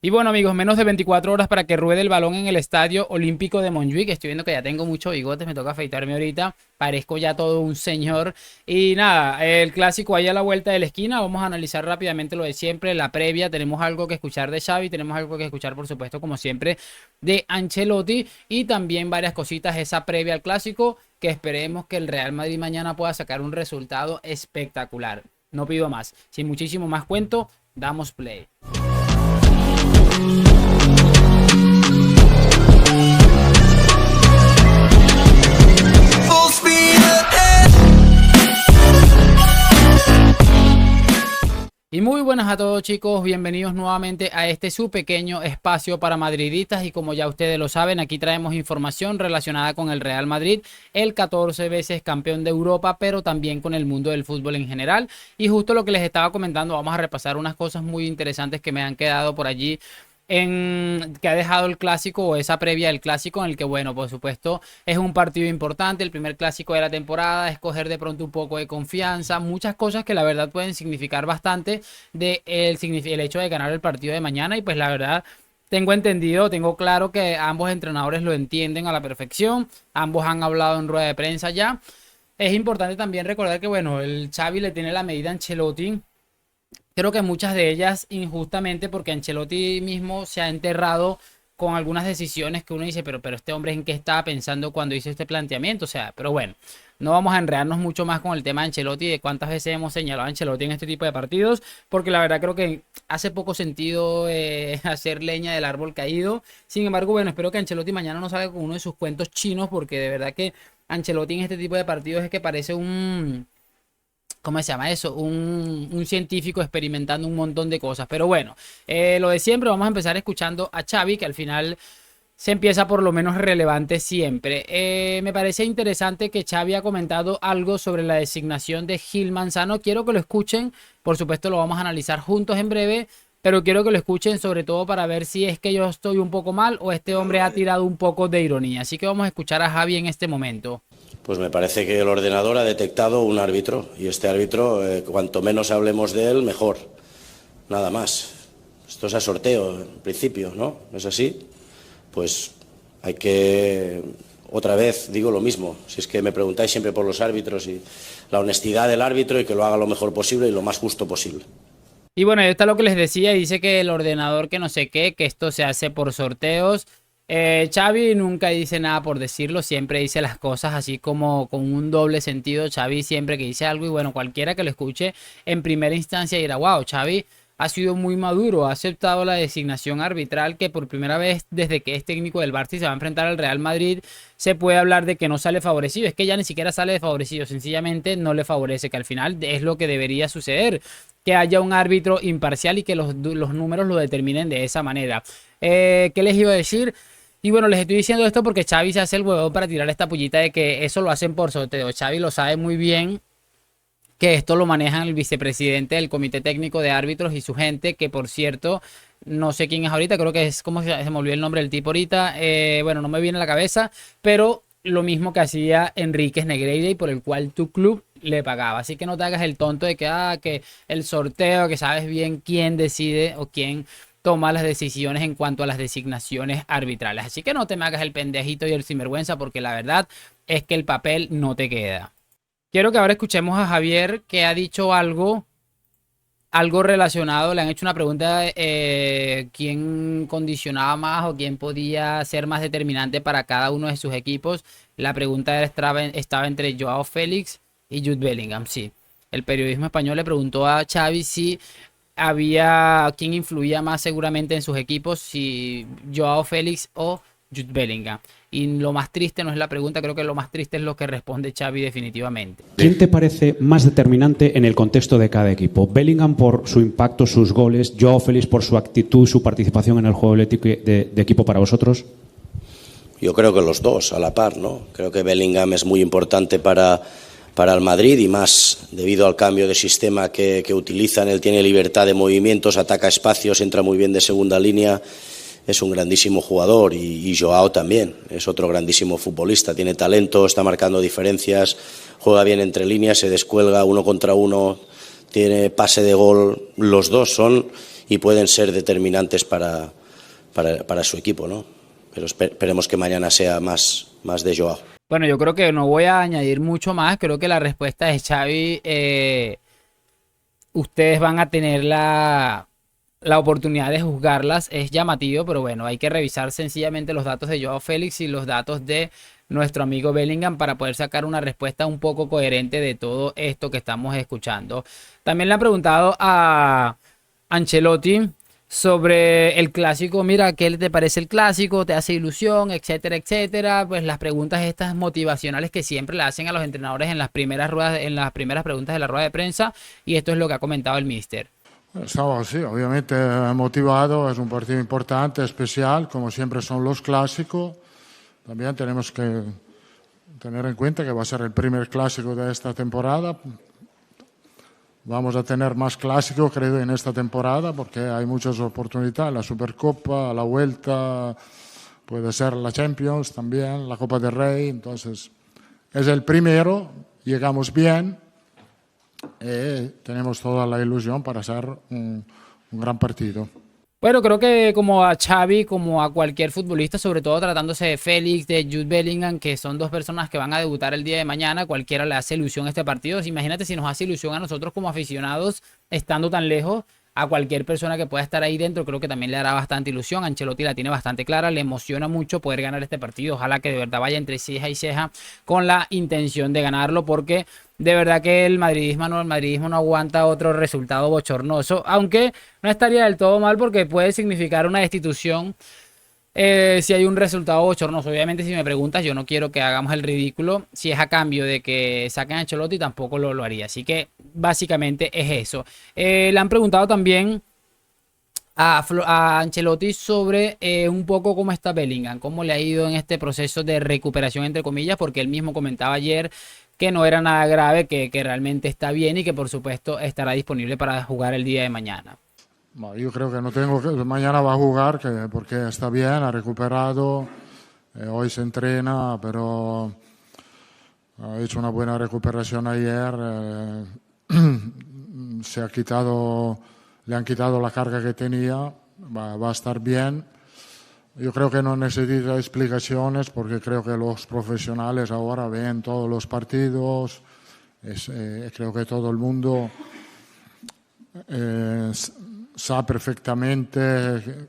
Y bueno, amigos, menos de 24 horas para que ruede el balón en el Estadio Olímpico de Montjuic. Estoy viendo que ya tengo mucho bigotes, me toca afeitarme ahorita. Parezco ya todo un señor. Y nada, el clásico ahí a la vuelta de la esquina. Vamos a analizar rápidamente lo de siempre, la previa. Tenemos algo que escuchar de Xavi, tenemos algo que escuchar, por supuesto, como siempre, de Ancelotti. Y también varias cositas, esa previa al clásico, que esperemos que el Real Madrid mañana pueda sacar un resultado espectacular. No pido más. Sin muchísimo más cuento, damos play. Y muy buenas a todos, chicos, bienvenidos nuevamente a este su pequeño espacio para madridistas. Y como ya ustedes lo saben, aquí traemos información relacionada con el Real Madrid, el 14 veces campeón de Europa, pero también con el mundo del fútbol en general. Y justo lo que les estaba comentando, vamos a repasar unas cosas muy interesantes que me han quedado por allí que ha dejado el clásico, o esa previa del clásico, en el que, bueno, por supuesto es un partido importante, el primer clásico de la temporada, escoger de pronto un poco de confianza, muchas cosas que la verdad pueden significar bastante de el hecho de ganar el partido de mañana. Y pues la verdad, tengo entendido, tengo claro que ambos entrenadores lo entienden a la perfección, ambos han hablado en rueda de prensa ya. Es importante también recordar que, bueno, el Xavi le tiene la medida a Ancelotti. Creo que muchas de ellas injustamente, porque Ancelotti mismo se ha enterrado con algunas decisiones que uno dice, pero este hombre en qué estaba pensando cuando hizo este planteamiento. O sea, pero bueno, no vamos a enredarnos mucho más con el tema de Ancelotti, de cuántas veces hemos señalado a Ancelotti en este tipo de partidos, porque la verdad creo que hace poco sentido hacer leña del árbol caído. Sin embargo, bueno, espero que Ancelotti mañana no salga con uno de sus cuentos chinos, porque de verdad que Ancelotti en este tipo de partidos es que parece un... ¿Cómo se llama eso? Un científico experimentando un montón de cosas. Pero bueno, lo de siempre, vamos a empezar escuchando a Xavi, que al final se empieza por lo menos relevante siempre. Me parece interesante que Xavi ha comentado algo sobre la designación de Gil Manzano. Quiero que lo escuchen, por supuesto lo vamos a analizar juntos en breve, pero quiero que lo escuchen sobre todo para ver si es que yo estoy un poco mal o este hombre ha tirado un poco de ironía. Así que vamos a escuchar a Xavi en este momento. Pues me parece que el ordenador ha detectado un árbitro y este árbitro, cuanto menos hablemos de él, mejor. Nada más. Esto es a sorteo, en principio, ¿no? ¿No es así? Pues hay que, otra vez, digo lo mismo. Si es que me preguntáis siempre por los árbitros y la honestidad del árbitro y que lo haga lo mejor posible y lo más justo posible. Y bueno, esto es lo que les decía, dice que el ordenador que no sé qué, que esto se hace por sorteos. Xavi nunca dice nada por decirlo, siempre dice las cosas así como con un doble sentido. Xavi siempre que dice algo, y bueno, cualquiera que lo escuche en primera instancia dirá, wow, Xavi ha sido muy maduro, ha aceptado la designación arbitral, que por primera vez desde que es técnico del Barça y se va a enfrentar al Real Madrid, se puede hablar de que no sale favorecido. Es que ya ni siquiera sale favorecido, sencillamente no le favorece, que al final es lo que debería suceder, que haya un árbitro imparcial y que los números lo determinen de esa manera. ¿Qué les iba a decir? Y bueno, les estoy diciendo esto porque Xavi se hace el huevo para tirar esta pullita de que eso lo hacen por sorteo. Xavi lo sabe muy bien, que esto lo manejan el vicepresidente del comité técnico de árbitros y su gente, que por cierto, no sé quién es ahorita, creo que es, como se me olvidó el nombre del tipo ahorita, bueno, no me viene a la cabeza, pero lo mismo que hacía Enríquez Negreira y por el cual tu club le pagaba. Así que no te hagas el tonto de que el sorteo, que sabes bien quién decide o quién toma las decisiones en cuanto a las designaciones arbitrales. Así que no te me hagas el pendejito y el sinvergüenza, porque la verdad es que el papel no te queda. Quiero que ahora escuchemos a Javier, que ha dicho algo relacionado. Le han hecho una pregunta, quién condicionaba más o quién podía ser más determinante para cada uno de sus equipos. La pregunta estaba entre Joao Félix y Jude Bellingham. Sí, el periodismo español le preguntó a Xavi si había quién influía más seguramente en sus equipos, si Joao Félix o Jude Bellingham. Y lo más triste no es la pregunta, creo que lo más triste es lo que responde Xavi definitivamente. ¿Quién te parece más determinante en el contexto de cada equipo? Bellingham por su impacto, sus goles, Joao Félix por su actitud, su participación en el juego de equipo para vosotros. Yo creo que los dos, a la par, ¿no? Creo que Bellingham es muy importante para el Madrid y más debido al cambio de sistema que utilizan. Él tiene libertad de movimientos, ataca espacios, entra muy bien de segunda línea. Es un grandísimo jugador y Joao también, es otro grandísimo futbolista, tiene talento, está marcando diferencias, juega bien entre líneas, se descuelga uno contra uno, tiene pase de gol. Los dos son y pueden ser determinantes para su equipo, ¿no? Pero esperemos que mañana sea más de Joao. Bueno, yo creo que no voy a añadir mucho más. Creo que la respuesta de Xavi, ustedes van a tener la oportunidad de juzgarlas. Es llamativo, pero bueno, hay que revisar sencillamente los datos de Joao Félix y los datos de nuestro amigo Bellingham para poder sacar una respuesta un poco coherente de todo esto que estamos escuchando. También le han preguntado a Ancelotti sobre el clásico. Mira, ¿qué te parece el clásico? ¿Te hace ilusión? Etcétera, etcétera. Pues las preguntas estas motivacionales que siempre le hacen a los entrenadores en las primeras ruedas, en las primeras preguntas de la rueda de prensa, y esto es lo que ha comentado el míster. Estaba, sí, obviamente motivado, es un partido importante, especial, como siempre son los clásicos. También tenemos que tener en cuenta que va a ser el primer clásico de esta temporada. Vamos a tener más clásicos, creo, en esta temporada, porque hay muchas oportunidades, la Supercopa, la Vuelta, puede ser la Champions también, la Copa del Rey. Entonces, es el primero, llegamos bien. Tenemos toda la ilusión para hacer un gran partido. Bueno, creo que como a Xavi, como a cualquier futbolista, sobre todo tratándose de Félix, de Jude Bellingham, que son dos personas que van a debutar el día de mañana, cualquiera le hace ilusión a este partido. Imagínate si nos hace ilusión a nosotros como aficionados, estando tan lejos. A cualquier persona que pueda estar ahí dentro, creo que también le hará bastante ilusión. Ancelotti la tiene bastante clara, le emociona mucho poder ganar este partido. Ojalá que de verdad vaya entre ceja y ceja con la intención de ganarlo, porque de verdad que el madridismo no aguanta otro resultado bochornoso, aunque no estaría del todo mal porque puede significar una destitución. Si hay un resultado bochornoso. Obviamente, si me preguntas, yo no quiero que hagamos el ridículo. Si es a cambio de que saquen a Ancelotti, tampoco lo haría. Así que básicamente es eso. Le han preguntado también a Ancelotti sobre un poco cómo está Bellingham, cómo le ha ido en este proceso de recuperación, entre comillas, porque él mismo comentaba ayer que no era nada grave, que realmente está bien y que por supuesto estará disponible para jugar el día de mañana. Yo creo que no tengo que mañana va a jugar porque está bien, ha recuperado, hoy se entrena, pero ha hecho una buena recuperación ayer, le han quitado la carga que tenía, va a estar bien. Yo creo que no necesita explicaciones porque creo que los profesionales ahora ven todos los partidos, creo que todo el mundo sabe perfectamente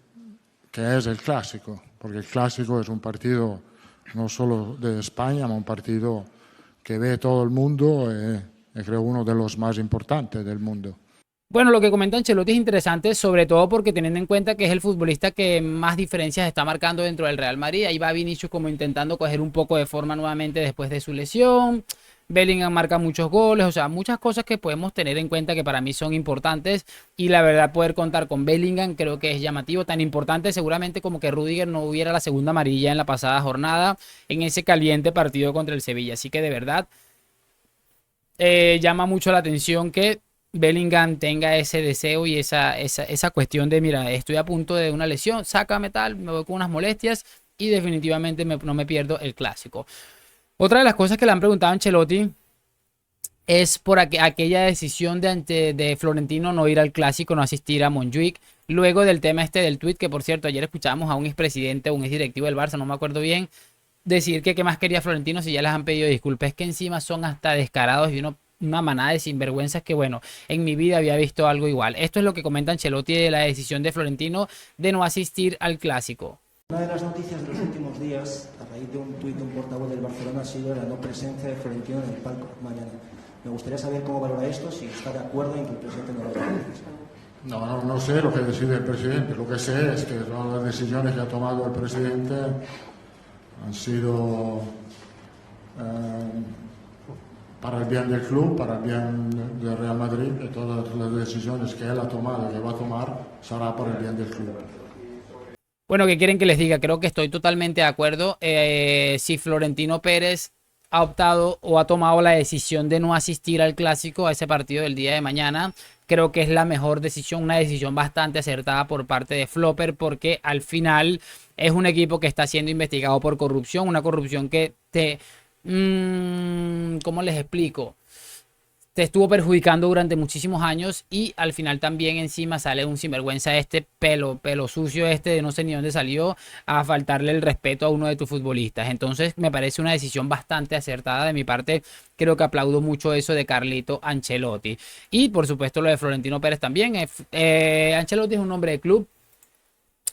que es el clásico, porque el clásico es un partido no solo de España, sino un partido que ve todo el mundo y creo uno de los más importantes del mundo. Bueno, lo que comenta Ancelotti es interesante, sobre todo porque teniendo en cuenta que es el futbolista que más diferencias está marcando dentro del Real Madrid. Ahí va Vinicius como intentando coger un poco de forma nuevamente después de su lesión. Bellingham marca muchos goles, o sea, muchas cosas que podemos tener en cuenta que para mí son importantes, y la verdad poder contar con Bellingham creo que es llamativo, tan importante seguramente como que Rudiger no hubiera la segunda amarilla en la pasada jornada en ese caliente partido contra el Sevilla. Así que de verdad llama mucho la atención que Bellingham tenga ese deseo y esa cuestión de, mira, estoy a punto de una lesión, sácame tal, me voy con unas molestias y definitivamente no me pierdo el clásico. Otra de las cosas que le han preguntado a Ancelotti es por aquella decisión de Florentino no ir al clásico, no asistir a Montjuic, luego del tema este del tuit, que por cierto ayer escuchábamos a un expresidente o un exdirectivo del Barça, no me acuerdo bien, decir que qué más quería Florentino si ya les han pedido disculpas. Es que encima son hasta descarados y una manada de sinvergüenzas que, bueno, en mi vida había visto algo igual. Esto es lo que comenta Ancelotti de la decisión de Florentino de no asistir al clásico. Una de las noticias de los últimos días, a raíz de un tuit de un portavoz del Barcelona, ha sido la no presencia de Florentino en el palco mañana. Me gustaría saber cómo valora esto, si está de acuerdo en que el presidente no lo haga. No sé lo que decide el presidente. Lo que sé es que las decisiones que ha tomado el presidente han sido para el bien del club, para el bien del Real Madrid, y todas las decisiones que él ha tomado y que va a tomar será por el bien del club. Bueno, ¿qué quieren que les diga? Creo que estoy totalmente de acuerdo. Si Florentino Pérez ha optado o ha tomado la decisión de no asistir al clásico, a ese partido del día de mañana, creo que es la mejor decisión, una decisión bastante acertada por parte de Flopper, porque al final es un equipo que está siendo investigado por corrupción, una corrupción que ¿cómo les explico? te estuvo perjudicando durante muchísimos años y al final también encima sale un sinvergüenza pelo sucio de no sé ni dónde salió a faltarle el respeto a uno de tus futbolistas. Entonces me parece una decisión bastante acertada de mi parte. Creo que aplaudo mucho eso de Carlito Ancelotti. Y por supuesto lo de Florentino Pérez también. Ancelotti es un hombre de club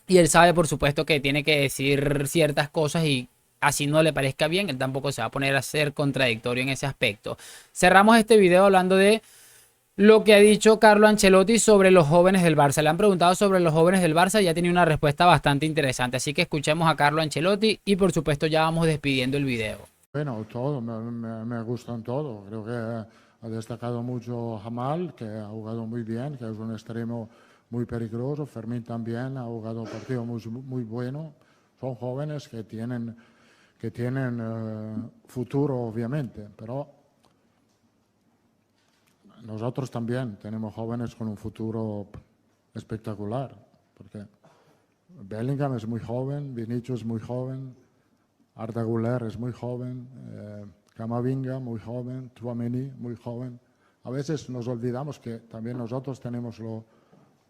y él sabe por supuesto que tiene que decir ciertas cosas y así no le parezca bien, él tampoco se va a poner a ser contradictorio en ese aspecto. Cerramos este video hablando de lo que ha dicho Carlo Ancelotti sobre los jóvenes del Barça. Le han preguntado sobre los jóvenes del Barça y ya tiene una respuesta bastante interesante. Así que escuchemos a Carlo Ancelotti y por supuesto ya vamos despidiendo el video. Bueno, todo, me gustan todo. Creo que ha destacado mucho Jamal, que ha jugado muy bien, que es un extremo muy peligroso. Fermín también ha jugado un partido muy bueno. Son jóvenes que tienen futuro, obviamente, pero nosotros también tenemos jóvenes con un futuro espectacular, porque Bellingham es muy joven, Vinicius es muy joven, Arda Güler es muy joven, Camavinga muy joven, Tchouaméni muy joven. A veces nos olvidamos que también nosotros tenemos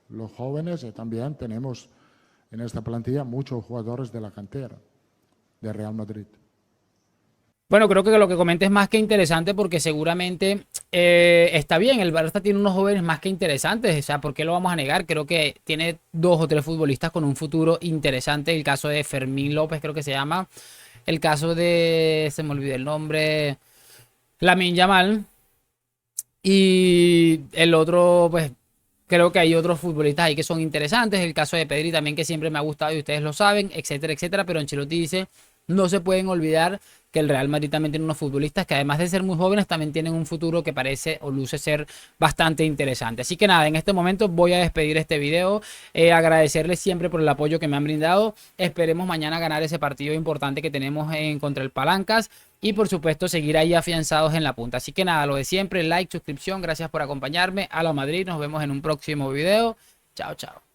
los jóvenes y también tenemos en esta plantilla muchos jugadores de la cantera de Real Madrid. Bueno, creo que lo que comenta es más que interesante porque seguramente está bien, el Barça tiene unos jóvenes más que interesantes, o sea, ¿por qué lo vamos a negar? Creo que tiene 2 o 3 futbolistas con un futuro interesante, el caso de Fermín López creo que se llama, el caso de, se me olvidó el nombre, Lamine Yamal, y el otro, pues, creo que hay otros futbolistas ahí que son interesantes, el caso de Pedri también que siempre me ha gustado y ustedes lo saben, etcétera, etcétera, pero Ancelotti dice, no se pueden olvidar que el Real Madrid también tiene unos futbolistas que además de ser muy jóvenes también tienen un futuro que parece o luce ser bastante interesante. Así que nada, en este momento voy a despedir este video, agradecerles siempre por el apoyo que me han brindado, esperemos mañana ganar ese partido importante que tenemos contra el Palancas y por supuesto seguir ahí afianzados en la punta. Así que nada, lo de siempre, like, suscripción, gracias por acompañarme, a la Madrid, nos vemos en un próximo video, chao chao.